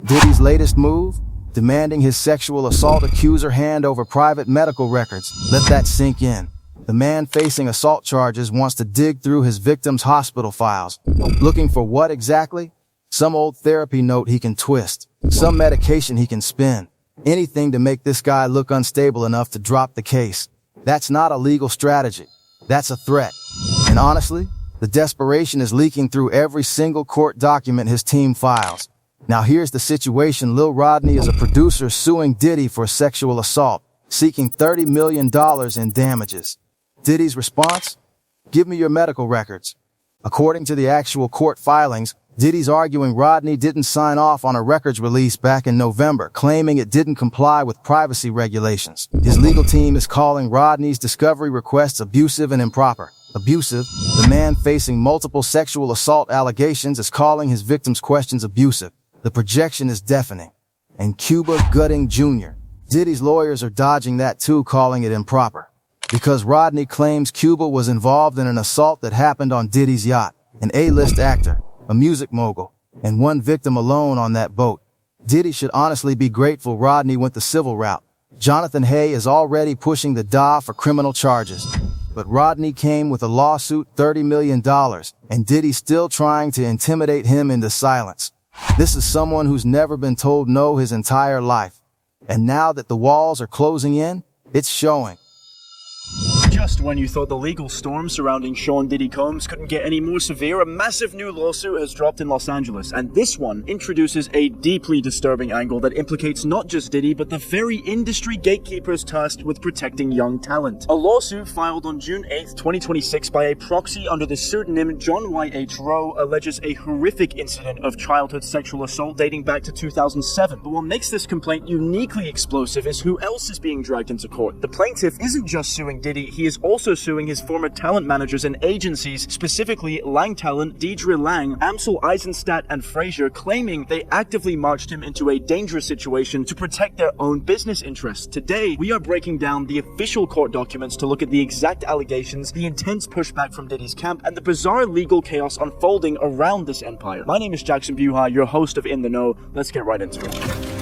Diddy's latest move? Demanding his sexual assault accuser hand over private medical records. Let that sink in. The man facing assault charges wants to dig through his victim's hospital files. Looking for what exactly? Some old therapy note he can twist. Some medication he can spin. Anything to make this guy look unstable enough to drop the case. That's not a legal strategy. That's a threat. And honestly, the desperation is leaking through every single court document his team files. Now here's the situation. Lil Rodney is a producer suing Diddy for sexual assault, seeking $30 million in damages. Diddy's response? Give me your medical records. According to the actual court filings, Diddy's arguing Rodney didn't sign off on a records release back in November, claiming it didn't comply with privacy regulations. His legal team is calling Rodney's discovery requests abusive and improper. Abusive, the man facing multiple sexual assault allegations is calling his victims' questions abusive. The projection is deafening. And Cuba Gooding Jr. Diddy's lawyers are dodging that too, calling it improper. Because Rodney claims Cuba was involved in an assault that happened on Diddy's yacht, an A-list actor, a music mogul, and one victim alone on that boat. Diddy should honestly be grateful Rodney went the civil route. Jonathan Hay is already pushing the DA for criminal charges. But Rodney came with a lawsuit, $30 million, and Diddy's still trying to intimidate him into silence. This is someone who's never been told no his entire life. And now that the walls are closing in, it's showing. Just when you thought the legal storm surrounding Sean Diddy Combs couldn't get any more severe, a massive new lawsuit has dropped in Los Angeles, and this one introduces a deeply disturbing angle that implicates not just Diddy, but the very industry gatekeepers tasked with protecting young talent. A lawsuit filed on June 8th, 2026 by a proxy under the pseudonym John Y.H. Rowe alleges a horrific incident of childhood sexual assault dating back to 2007. But what makes this complaint uniquely explosive is who else is being dragged into court. The plaintiff isn't just suing Diddy, he is also suing his former talent managers and agencies, specifically Lang Talent, Deidre Lang, Amsel Eisenstadt, and Frazier, claiming they actively marched him into a dangerous situation to protect their own business interests. Today, we are breaking down the official court documents to look at the exact allegations, the intense pushback from Diddy's camp, and the bizarre legal chaos unfolding around this empire. My name is Jackson Buha, your host of In the Know. Let's get right into it.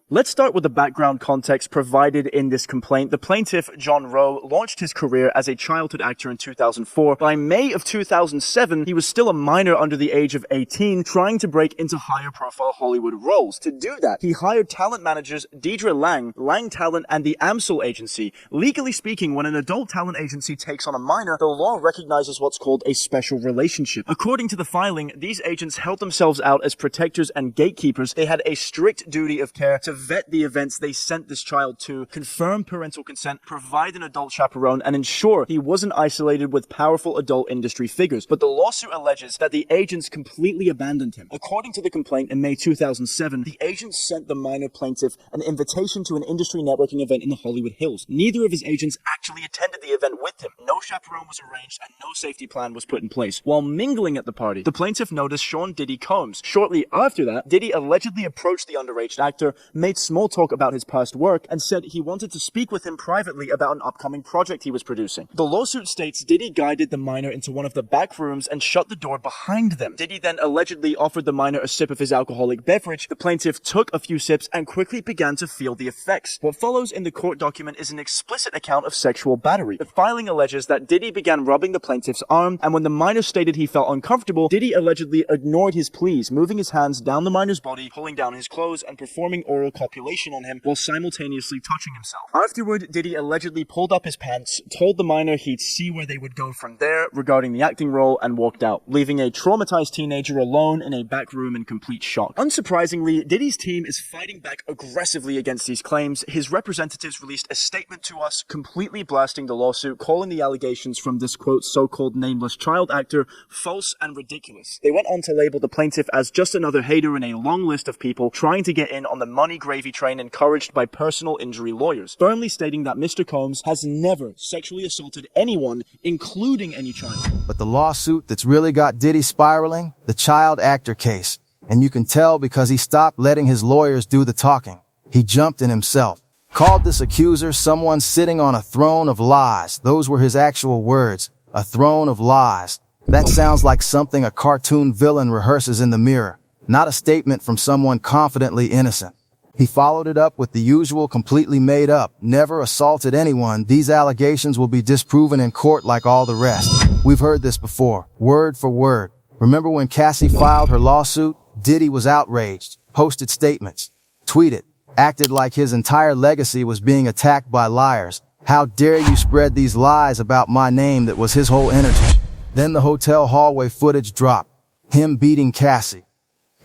Let's start with the background context provided in this complaint. The plaintiff, John Rowe, launched his career as a childhood actor in 2004. By May of 2007, he was still a minor under the age of 18, trying to break into higher profile Hollywood roles. To do that, he hired talent managers Deidre Lang, Lang Talent, and the Amsel agency. Legally speaking, when an adult talent agency takes on a minor, the law recognizes what's called a special relationship. According to the filing, these agents held themselves out as protectors and gatekeepers. They had a strict duty of care to vet the events they sent this child to, confirm parental consent, provide an adult chaperone, and ensure he wasn't isolated with powerful adult industry figures. But the lawsuit alleges that the agents completely abandoned him. According to the complaint, in May 2007, the agents sent the minor plaintiff an invitation to an industry networking event in the Hollywood Hills. Neither of his agents actually attended the event with him. No chaperone was arranged and no safety plan was put in place. While mingling at the party, the plaintiff noticed Sean Diddy Combs. Shortly after that, Diddy allegedly approached the underage actor, made small talk about his past work, and said he wanted to speak with him privately about an upcoming project he was producing. The lawsuit states Diddy guided the minor into one of the back rooms and shut the door behind them. Diddy then allegedly offered the minor a sip of his alcoholic beverage. The plaintiff took a few sips and quickly began to feel the effects. What follows in the court document is an explicit account of sexual battery. The filing alleges that Diddy began rubbing the plaintiff's arm, and when the minor stated he felt uncomfortable, Diddy allegedly ignored his pleas, moving his hands down the minor's body, pulling down his clothes, and performing oral copulation on him while simultaneously touching himself. Afterward, Diddy allegedly pulled up his pants, told the minor he'd see where they would go from there regarding the acting role, and walked out, leaving a traumatized teenager alone in a back room in complete shock. Unsurprisingly, Diddy's team is fighting back aggressively against these claims. His representatives released a statement to us, completely blasting the lawsuit, calling the allegations from this quote so-called nameless child actor false and ridiculous. They went on to label the plaintiff as just another hater in a long list of people trying to get in on the money gravy train encouraged by personal injury lawyers, firmly stating that Mr. Combs has never sexually assaulted anyone, including any child. But the lawsuit that's really got Diddy spiraling? The child actor case. And you can tell because he stopped letting his lawyers do the talking. He jumped in himself. Called this accuser someone sitting on a throne of lies. Those were his actual words. A throne of lies. That sounds like something a cartoon villain rehearses in the mirror, not a statement from someone confidently innocent. He followed it up with the usual completely made up, never assaulted anyone. These allegations will be disproven in court like all the rest. We've heard this before, word for word. Remember when Cassie filed her lawsuit? Diddy was outraged, posted statements, tweeted, acted like his entire legacy was being attacked by liars. How dare you spread these lies about my name? That was his whole energy. Then the hotel hallway footage dropped. Him beating Cassie,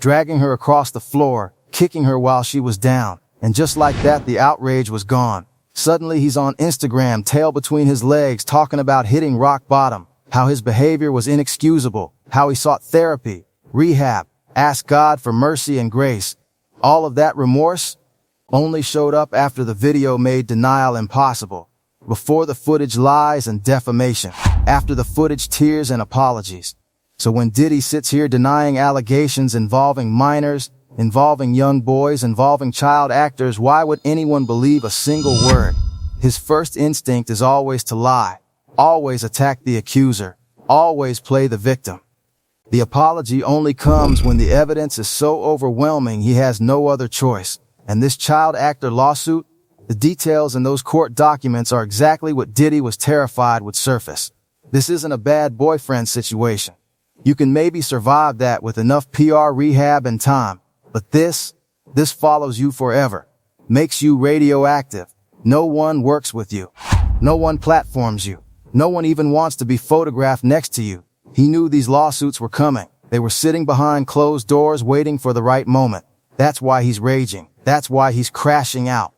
dragging her across the floor, kicking her while she was down. And just like that, the outrage was gone. Suddenly he's on Instagram, tail between his legs, talking about hitting rock bottom, how his behavior was inexcusable, how he sought therapy, rehab, asked God for mercy and grace. All of that remorse only showed up after the video made denial impossible. Before the footage, lies and defamation. After the footage, tears and apologies. So when Diddy sits here denying allegations involving minors, involving young boys, involving child actors, why would anyone believe a single word? His first instinct is always to lie, always attack the accuser, always play the victim. The apology only comes when the evidence is so overwhelming he has no other choice. And this child actor lawsuit, the details in those court documents are exactly what Diddy was terrified would surface. This isn't a bad boyfriend situation. You can maybe survive that with enough PR, rehab, and time. But this follows you forever. Makes you radioactive. No one works with you. No one platforms you. No one even wants to be photographed next to you. He knew these lawsuits were coming. They were sitting behind closed doors waiting for the right moment. That's why he's raging. That's why he's crashing out.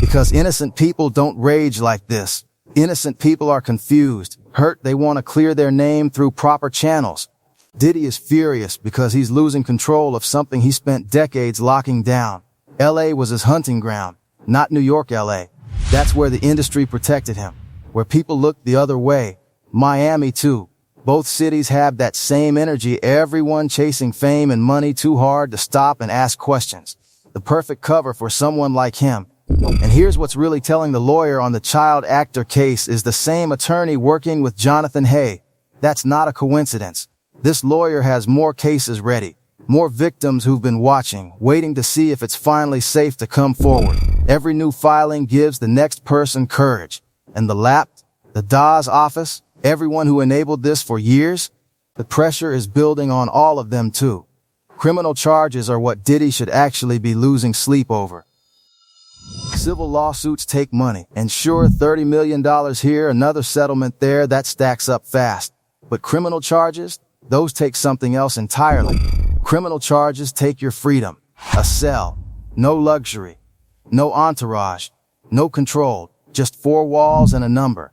Because innocent people don't rage like this. Innocent people are confused, hurt. They want to clear their name through proper channels. Diddy is furious because he's losing control of something he spent decades locking down. LA was his hunting ground, not New York, LA. That's where the industry protected him, where people looked the other way. Miami too. Both cities have that same energy, everyone chasing fame and money too hard to stop and ask questions. The perfect cover for someone like him. And here's what's really telling: the lawyer on the child actor case is the same attorney working with Jonathan Hay. That's not a coincidence. This lawyer has more cases ready, more victims who've been watching, waiting to see if it's finally safe to come forward. Every new filing gives the next person courage. And the DA's office, everyone who enabled this for years, the pressure is building on all of them too. Criminal charges are what Diddy should actually be losing sleep over. Civil lawsuits take money, and sure, $30 million here, another settlement there, that stacks up fast. But criminal charges, those take something else entirely. Criminal charges take your freedom, a cell, no luxury, no entourage, no control, just four walls and a number.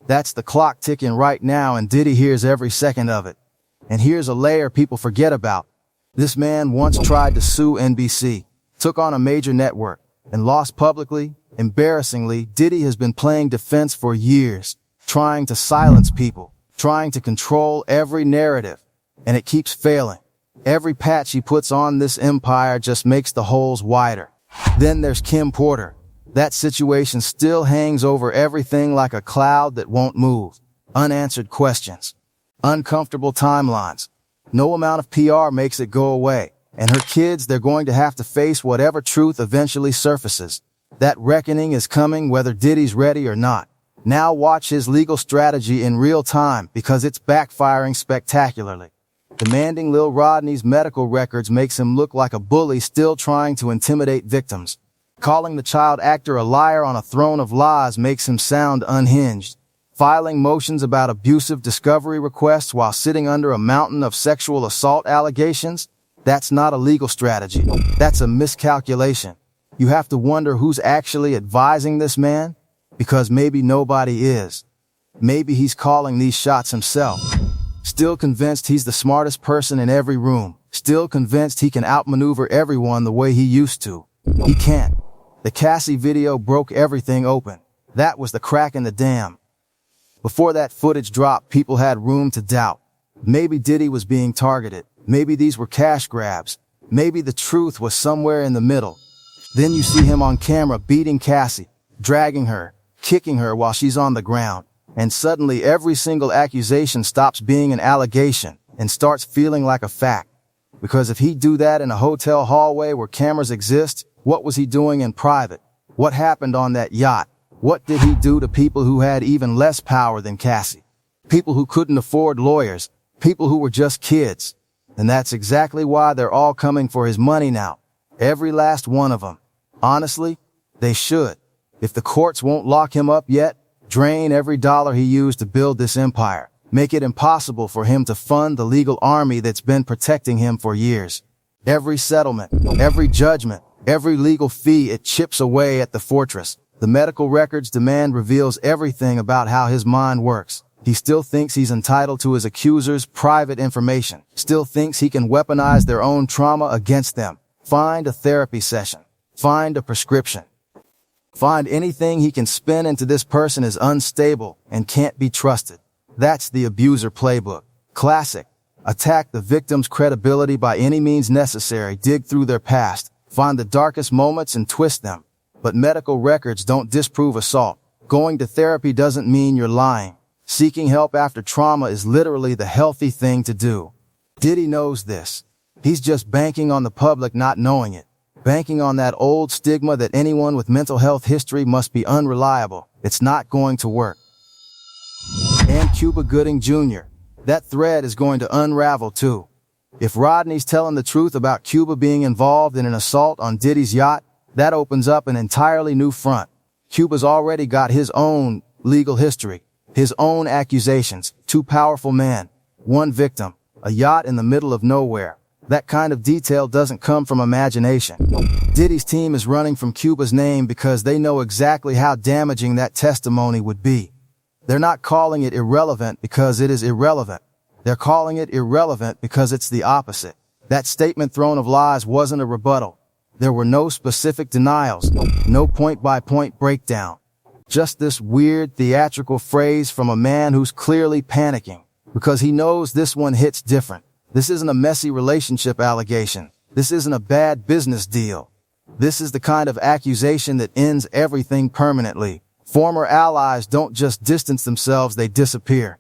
That's the clock ticking right now, and Diddy hears every second of it. And here's a layer people forget about. This man once tried to sue NBC, took on a major network, and lost publicly. Embarrassingly, Diddy has been playing defense for years, trying to silence people, trying to control every narrative, and it keeps failing. Every patch he puts on this empire just makes the holes wider. Then there's Kim Porter. That situation still hangs over everything like a cloud that won't move. Unanswered questions, uncomfortable timelines. No amount of PR makes it go away. And her kids, they're going to have to face whatever truth eventually surfaces. That reckoning is coming whether Diddy's ready or not. Now watch his legal strategy in real time, because it's backfiring spectacularly. Demanding Lil Rodney's medical records makes him look like a bully still trying to intimidate victims. Calling the child actor a liar on a throne of lies makes him sound unhinged. Filing motions about abusive discovery requests while sitting under a mountain of sexual assault allegations, that's not a legal strategy. That's a miscalculation. You have to wonder who's actually advising this man, because maybe nobody is. Maybe he's calling these shots himself. Still convinced he's the smartest person in every room. Still convinced he can outmaneuver everyone the way he used to. He can't. The Cassie video broke everything open. That was the crack in the dam. Before that footage dropped, people had room to doubt. Maybe Diddy was being targeted. Maybe these were cash grabs. Maybe the truth was somewhere in the middle. Then you see him on camera beating Cassie, dragging her, kicking her while she's on the ground. And suddenly every single accusation stops being an allegation and starts feeling like a fact. Because if he'd do that in a hotel hallway where cameras exist, what was he doing in private? What happened on that yacht? What did he do to people who had even less power than Cassie? People who couldn't afford lawyers, people who were just kids. And that's exactly why they're all coming for his money now. Every last one of them. Honestly, they should. If the courts won't lock him up yet, drain every dollar he used to build this empire. Make it impossible for him to fund the legal army that's been protecting him for years. Every settlement, every judgment, every legal fee, it chips away at the fortress. The medical records demand reveals everything about how his mind works. He still thinks he's entitled to his accuser's private information. Still thinks he can weaponize their own trauma against them. Find a therapy session. Find a prescription. Find anything he can spin into this person is unstable and can't be trusted. That's the abuser playbook. Classic. Attack the victim's credibility by any means necessary. Dig through their past. Find the darkest moments and twist them. But medical records don't disprove assault. Going to therapy doesn't mean you're lying. Seeking help after trauma is literally the healthy thing to do. Diddy knows this. He's just banking on the public not knowing it. Banking on that old stigma that anyone with mental health history must be unreliable. It's not going to work. And Cuba Gooding Jr. That thread is going to unravel too. If Rodney's telling the truth about Cuba being involved in an assault on Diddy's yacht, that opens up an entirely new front. Cuba's already got his own legal history, his own accusations, two powerful men, one victim, a yacht in the middle of nowhere. That kind of detail doesn't come from imagination. Diddy's team is running from Cuba's name because they know exactly how damaging that testimony would be. They're not calling it irrelevant because it is irrelevant. They're calling it irrelevant because it's the opposite. That statement thrown of lies wasn't a rebuttal. There were no specific denials, no point-by-point breakdown. Just this weird theatrical phrase from a man who's clearly panicking because he knows this one hits different. This isn't a messy relationship allegation. This isn't a bad business deal. This is the kind of accusation that ends everything permanently. Former allies don't just distance themselves, they disappear.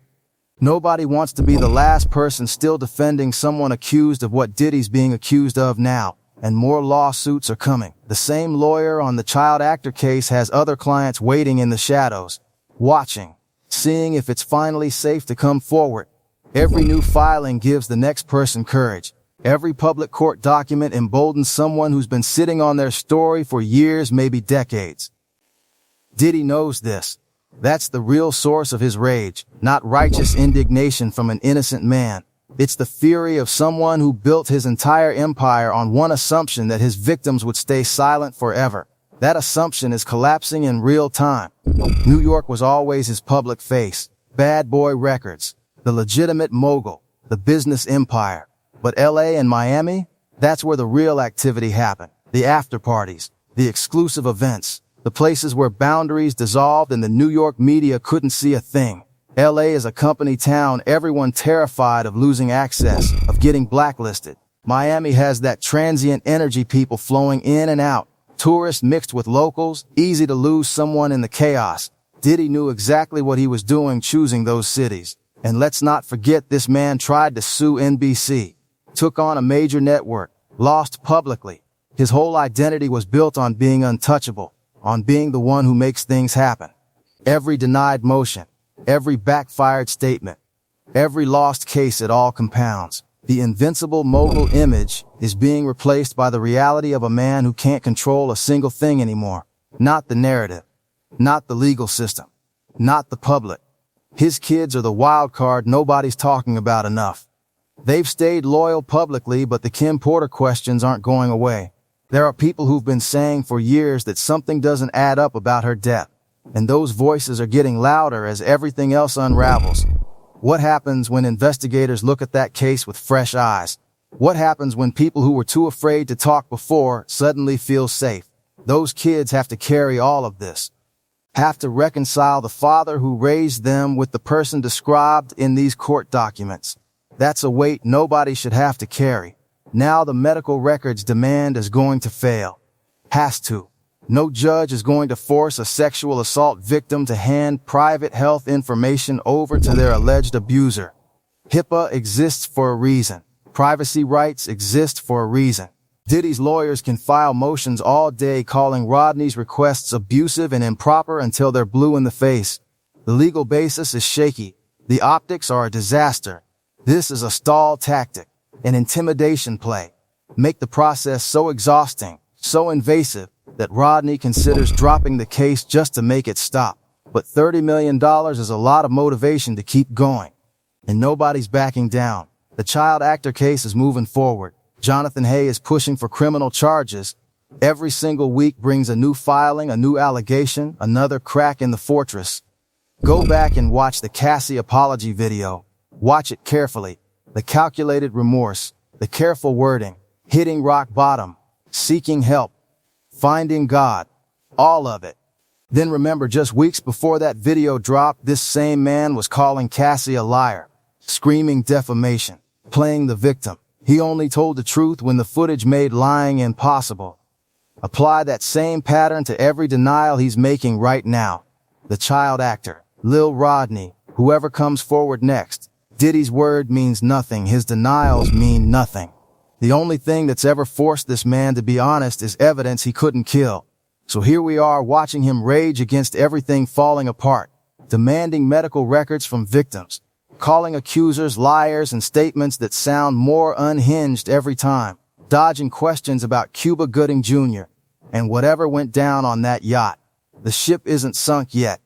Nobody wants to be the last person still defending someone accused of what Diddy's being accused of now. And more lawsuits are coming. The same lawyer on the child actor case has other clients waiting in the shadows, watching, seeing if it's finally safe to come forward. Every new filing gives the next person courage. Every public court document emboldens someone who's been sitting on their story for years, maybe decades. Diddy knows this. That's the real source of his rage, not righteous indignation from an innocent man. It's the fury of someone who built his entire empire on one assumption that his victims would stay silent forever. That assumption is collapsing in real time. New York was always his public face. Bad Boy Records, the legitimate mogul, the business empire. But LA and Miami, that's where the real activity happened. The after parties, the exclusive events, the places where boundaries dissolved and the New York media couldn't see a thing. LA is a company town, everyone terrified of losing access, of getting blacklisted. Miami has that transient energy, people flowing in and out, tourists mixed with locals, easy to lose someone in the chaos. Diddy knew exactly what he was doing choosing those cities. And let's not forget this man tried to sue NBC, took on a major network, lost publicly. His whole identity was built on being untouchable, on being the one who makes things happen. Every denied motion, every backfired statement, every lost case, it all compounds. The invincible mogul image is being replaced by the reality of a man who can't control a single thing anymore. Not the narrative, not the legal system, not the public. His kids are the wild card nobody's talking about enough. They've stayed loyal publicly, but the Kim Porter questions aren't going away. There are people who've been saying for years that something doesn't add up about her death. And those voices are getting louder as everything else unravels. What happens when investigators look at that case with fresh eyes? What happens when people who were too afraid to talk before suddenly feel safe? Those kids have to carry all of this. Have to reconcile the father who raised them with the person described in these court documents. That's a weight nobody should have to carry. Now the medical records demand is going to fail. Has to. No judge is going to force a sexual assault victim to hand private health information over to their alleged abuser. HIPAA exists for a reason. Privacy rights exist for a reason. Diddy's lawyers can file motions all day calling Rodney's requests abusive and improper until they're blue in the face. The legal basis is shaky. The optics are a disaster. This is a stall tactic, an intimidation play. Make the process so exhausting, so invasive, that Rodney considers dropping the case just to make it stop. But $30 million is a lot of motivation to keep going. And nobody's backing down. The child actor case is moving forward. Jonathan Hay is pushing for criminal charges. Every single week brings a new filing, a new allegation, another crack in the fortress. Go back and watch the Cassie apology video. Watch it carefully. The calculated remorse, the careful wording, hitting rock bottom, seeking help, finding God, all of it. Then remember, just weeks before that video dropped, this same man was calling Cassie a liar, screaming defamation, playing the victim. He only told the truth when the footage made lying impossible. Apply that same pattern to every denial he's making right now. The child actor, Lil Rodney, whoever comes forward next. Diddy's word means nothing. His denials mean nothing. The only thing that's ever forced this man to be honest is evidence he couldn't kill. So here we are watching him rage against everything falling apart, demanding medical records from victims, calling accusers liars and statements that sound more unhinged every time, dodging questions about Cuba Gooding Jr. and whatever went down on that yacht. The ship isn't sunk yet,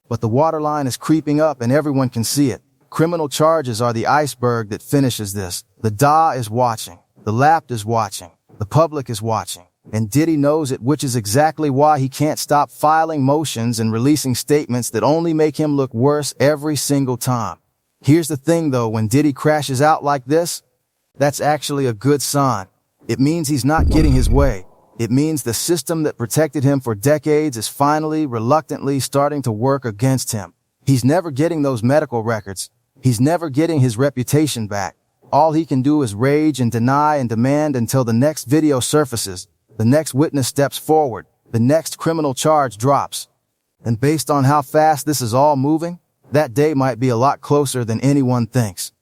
but the waterline is creeping up and everyone can see it. Criminal charges are the iceberg that finishes this. The DA is watching. The LAPD is watching. The public is watching. And Diddy knows it, which is exactly why he can't stop filing motions and releasing statements that only make him look worse every single time. Here's the thing though, when Diddy crashes out like this, that's actually a good sign. It means he's not getting his way. It means the system that protected him for decades is finally, reluctantly starting to work against him. He's never getting those medical records. He's never getting his reputation back. All he can do is rage and deny and demand until the next video surfaces, the next witness steps forward, the next criminal charge drops. And based on how fast this is all moving, that day might be a lot closer than anyone thinks.